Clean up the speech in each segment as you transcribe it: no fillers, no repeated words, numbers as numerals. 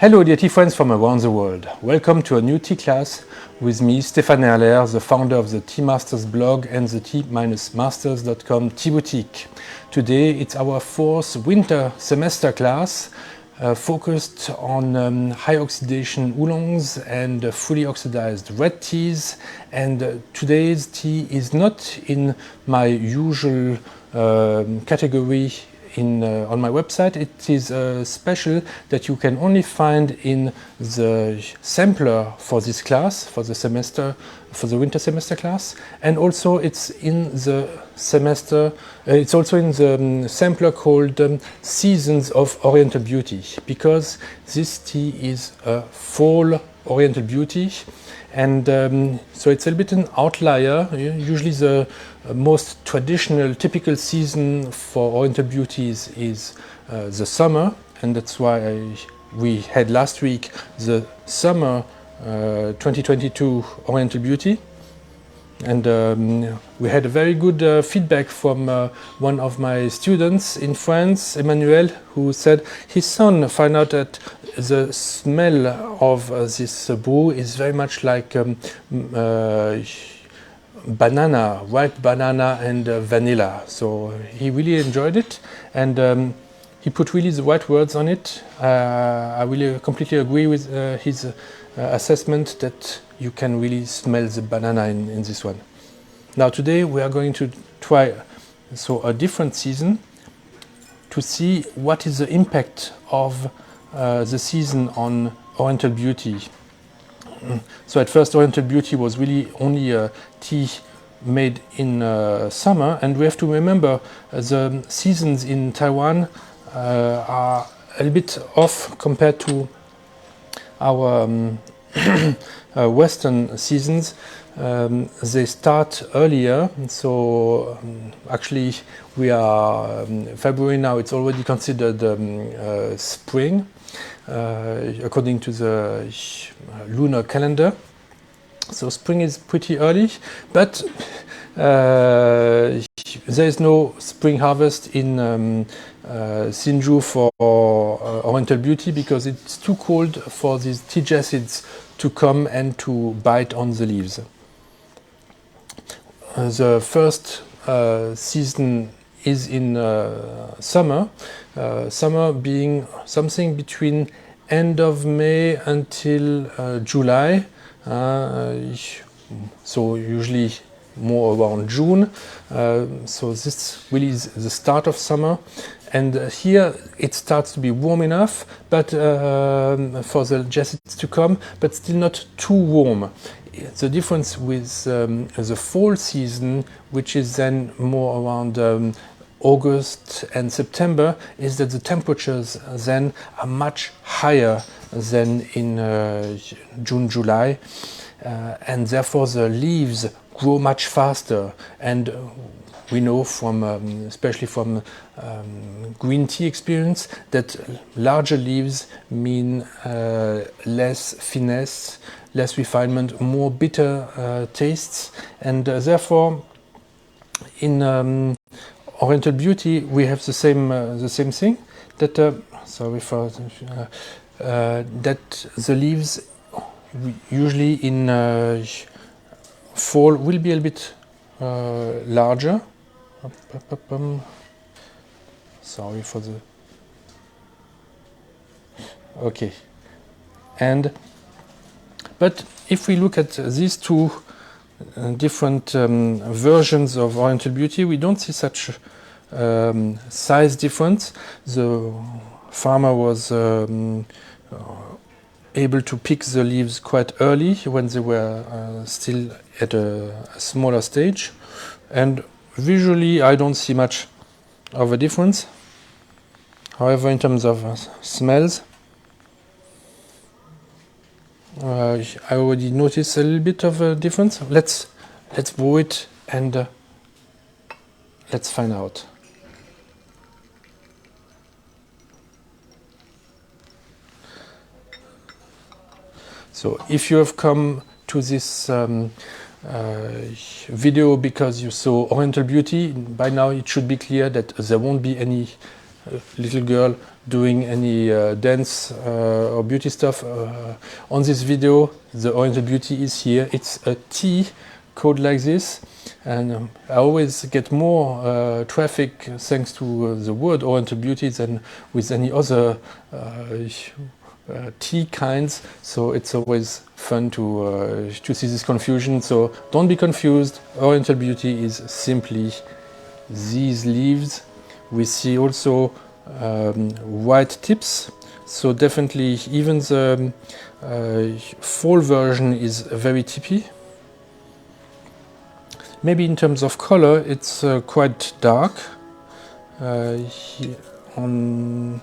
Hello dear tea friends from around the world. Welcome to a new tea class with me, Stéphane Erler, the founder of the Tea Masters blog and the tea-masters.com tea boutique. Today it's our fourth winter semester class focused on high oxidation oolongs and fully oxidized red teas. And today's tea is not in my usual category on my website. It is special that you can only find in the sampler for this class, for the winter semester class, and also it's in the semester. It's also in the sampler called Seasons of Oriental Beauty, because this tea is a fall Oriental Beauty. And so it's a little bit an outlier. Usually the most traditional, typical season for Oriental Beauties is the summer, and that's why we had last week the summer 2022 Oriental Beauty. And we had a very good feedback from one of my students in France, Emmanuel, who said his son found out that the smell of this brew is very much like banana, ripe banana and vanilla. So he really enjoyed it, and he put really the right words on it. I really completely agree with his assessment that you can really smell the banana in this one. Now today we are going to try a different season to see what is the impact of the season on Oriental Beauty. So at first Oriental Beauty was really only a tea made in summer, and we have to remember the seasons in Taiwan are a little bit off compared to our Western seasons. They start earlier, so actually we are February now. It's already considered spring according to the lunar calendar. So spring is pretty early, but there is no spring harvest in Sinju for Oriental Beauty because it's too cold for these tea jacids to come and to bite on the leaves. The first season is in summer, summer being something between end of May until July, so usually more around June. So this really is the start of summer, and here it starts to be warm enough, but for the jacids to come, but still not too warm. The difference with the fall season, which is then more around August and September, is that the temperatures then are much higher than in June, July, and therefore the leaves grow much faster. And we know from, especially from green tea experience, that larger leaves mean less finesse, less refinement, more bitter tastes, and therefore in Oriental Beauty we have the same thing, that that the leaves usually in fall will be a little bit larger. Sorry for the. Okay, but if we look at these two different versions of Oriental Beauty, we don't see such size difference. The farmer was able to pick the leaves quite early when they were still at a smaller stage, and visually I don't see much of a difference. However, in terms of smells, I already noticed a little bit of a difference. Let's brew it and let's find out. So if you have come to this video because you saw Oriental Beauty, by now it should be clear that there won't be any little girl doing any dance or beauty stuff. On this video, the Oriental Beauty is here. It's a tea code like this, and I always get more traffic thanks to the word Oriental Beauty than with any other tea kinds, so it's always fun to see this confusion. So don't be confused. Oriental Beauty is simply these leaves. We see also white tips, so definitely even the fall version is very tippy. Maybe in terms of color it's quite dark here on,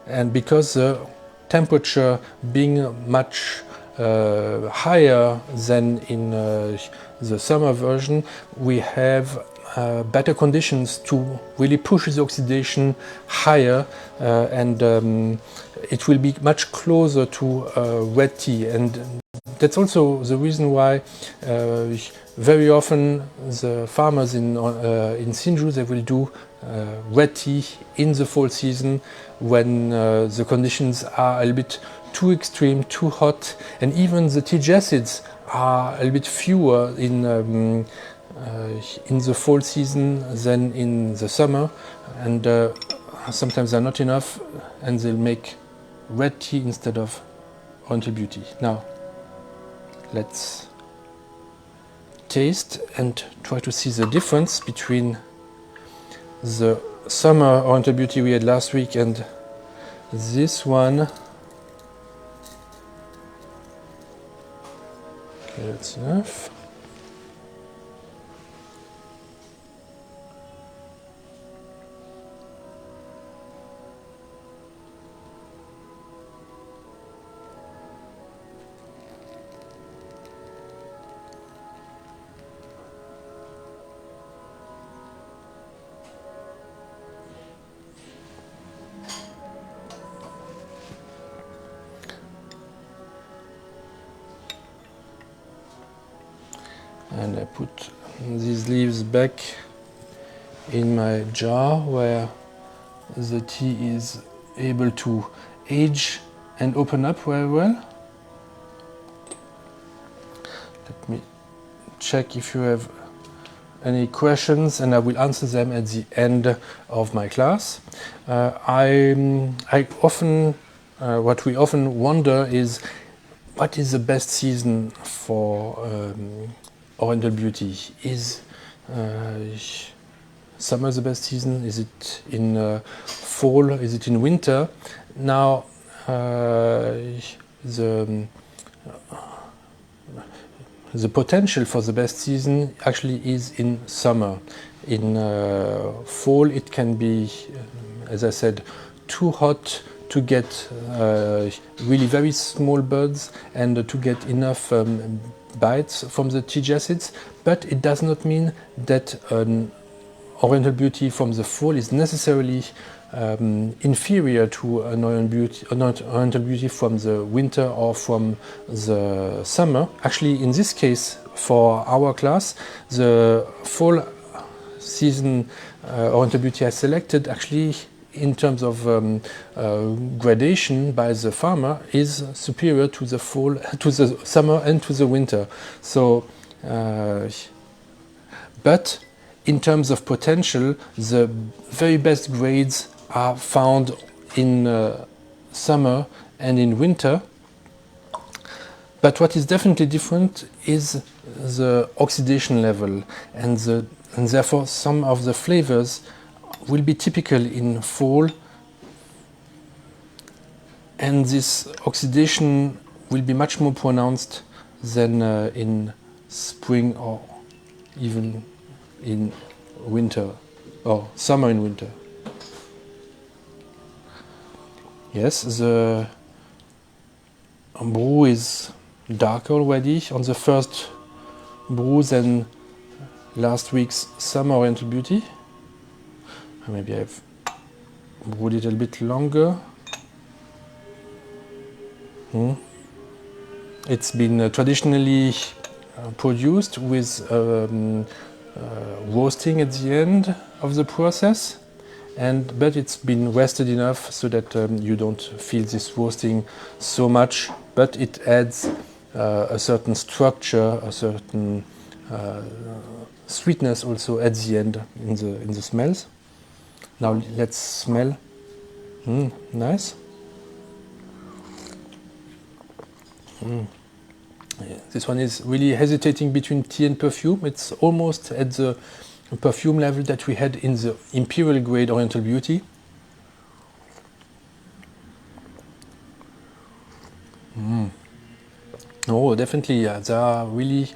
and because the temperature being much higher than in the summer version, we have better conditions to really push the oxidation higher, and it will be much closer to red tea. And that's also the reason why very often the farmers in Sinju, they will do red tea in the fall season when the conditions are a little bit too extreme, too hot, and even the tea acids are a little bit fewer in the fall season than in the summer, and sometimes they're not enough, and they'll make red tea instead of Oriental Beauty. Now, let's taste and try to see the difference between the summer Oriental Beauty we had last week and this one. Okay, that's enough. And I put these leaves back in my jar where the tea is able to age and open up very well. Let me check if you have any questions, and I will answer them at the end of my class. What we often wonder is, what is the best season for Oriental Beauty? Is summer the best season? Is it in fall? Is it in winter? Now, the potential for the best season actually is in summer. In fall it can be, as I said, too hot to get really very small buds and to get enough bites from the tea acids, but it does not mean that an Oriental Beauty from the fall is necessarily inferior to an Oriental Beauty from the winter or from the summer. Actually, in this case, for our class, the fall season Oriental Beauty I selected, actually, in terms of gradation by the farmer, is superior to the fall, to the summer and to the winter. So, but in terms of potential, the very best grades are found in summer and in winter. But what is definitely different is the oxidation level, and therefore some of the flavors will be typical in fall, and this oxidation will be much more pronounced than in spring or even in winter or summer and winter. Yes, the brew is darker already on the first brew than last week's summer Oriental Beauty. Maybe I've brewed it a bit longer. It's been traditionally produced with roasting at the end of the process, but it's been rested enough so that you don't feel this roasting so much, but it adds a certain structure, a certain sweetness also at the end in the smells. Now let's smell. Nice. Yeah, this one is really hesitating between tea and perfume. It's almost at the perfume level that we had in the Imperial grade Oriental Beauty. Oh, definitely. Yeah. There are really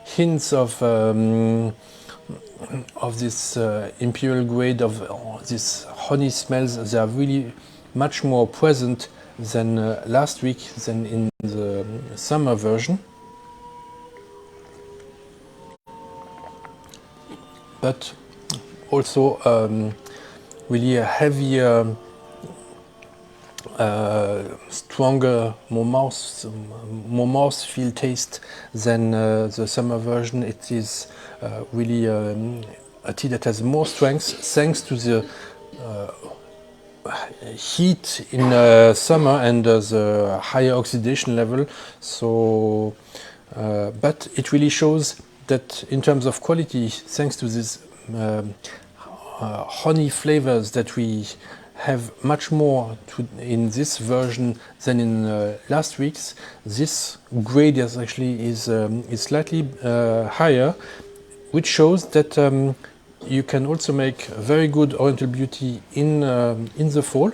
hints of this Imperial grade, of these honey smells. They are really much more present than last week, than in the summer version. But also really a heavier, stronger, more mouthfeel taste than the summer version. It is really a tea that has more strength thanks to the heat in summer and the higher oxidation level. So, but it really shows that in terms of quality, thanks to these honey flavors that we have much more in this version than in last week's, this grade is actually is slightly higher, which shows that you can also make very good Oriental Beauty in the fall.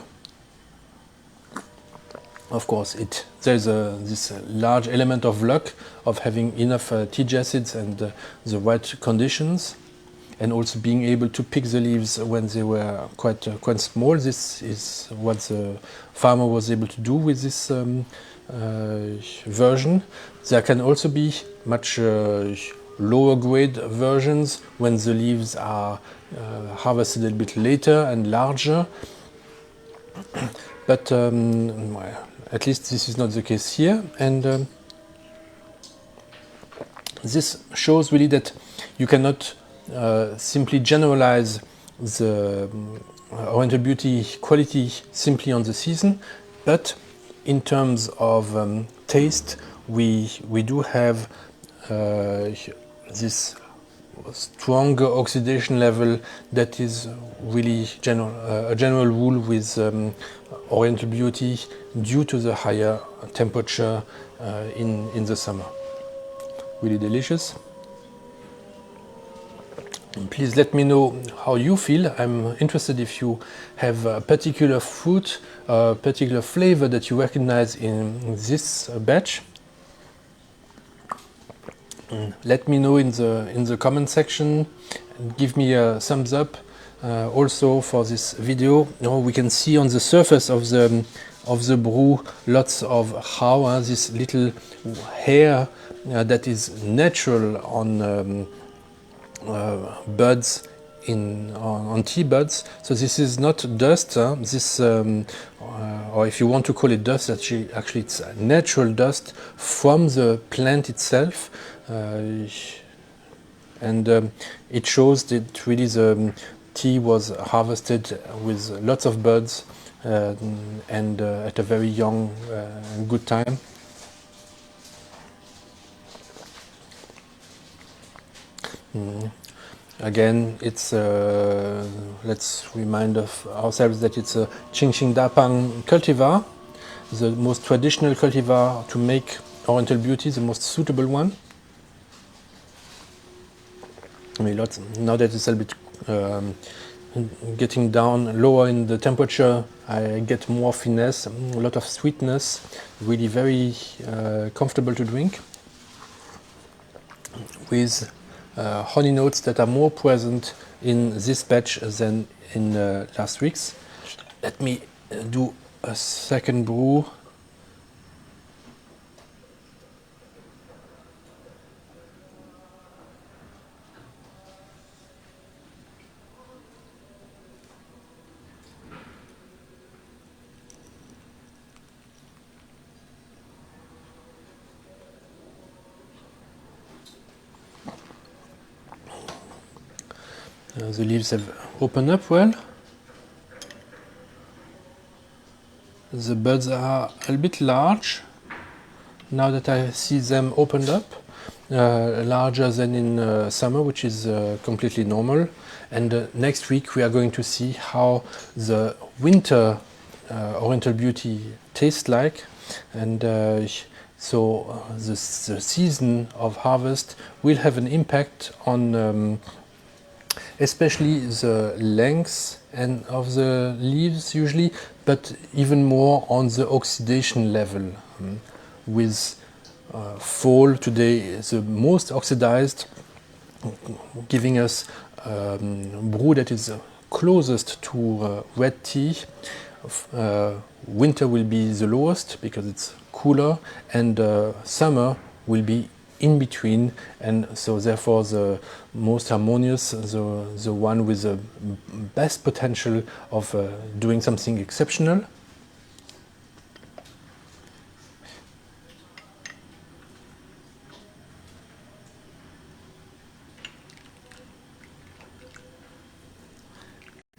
Of course, there's this large element of luck of having enough tea acids and the right conditions, and also being able to pick the leaves when they were quite small. This is what the farmer was able to do with this version. There can also be much lower grade versions when the leaves are harvested a little bit later and larger. But well, at least this is not the case here, and this shows really that you cannot simply generalize the Oriental Beauty quality simply on the season, but in terms of taste, we do have this stronger oxidation level that is really a general rule with Oriental Beauty due to the higher temperature in the summer. Really delicious. Please let me know how you feel. I'm interested if you have a particular fruit, a particular flavor that you recognize in this batch. Let me know in the comment section. Give me a thumbs up. Also for this video, we can see on the surface of the brew lots of how this little hair that is natural on buds on tea buds. So this is not dust. This, or if you want to call it dust, actually it's natural dust from the plant itself, and it shows that really the tea was harvested with lots of buds and at a very young and good time. Again, it's let's remind ourselves that it's a Qingxing Dapang cultivar, the most traditional cultivar to make Oriental Beauty, the most suitable one. I mean, now that it's a little bit getting down lower in the temperature, I get more finesse, a lot of sweetness, really very comfortable to drink, with honey notes that are more present in this batch than in last week's. Let me do a second brew. The leaves have opened up well. the buds are a bit large now that I see them opened up, larger than in summer, which is completely normal. And next week we are going to see how the winter Oriental Beauty tastes like, and so the season of harvest will have an impact on especially the length and of the leaves usually, but even more on the oxidation level. With fall today the most oxidized, giving us brew that is closest to red tea. Winter will be the lowest because it's cooler, and summer will be in between, and so therefore the most harmonious, the one with the best potential of doing something exceptional.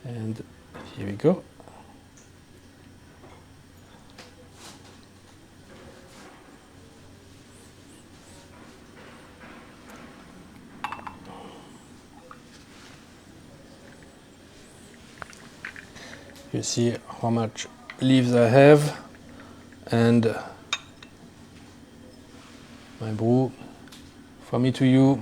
And here we go. You see how much leaves I have, and my brew from me to you.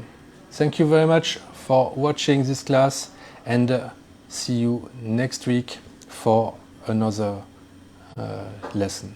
Thank you very much for watching this class, and see you next week for another lesson.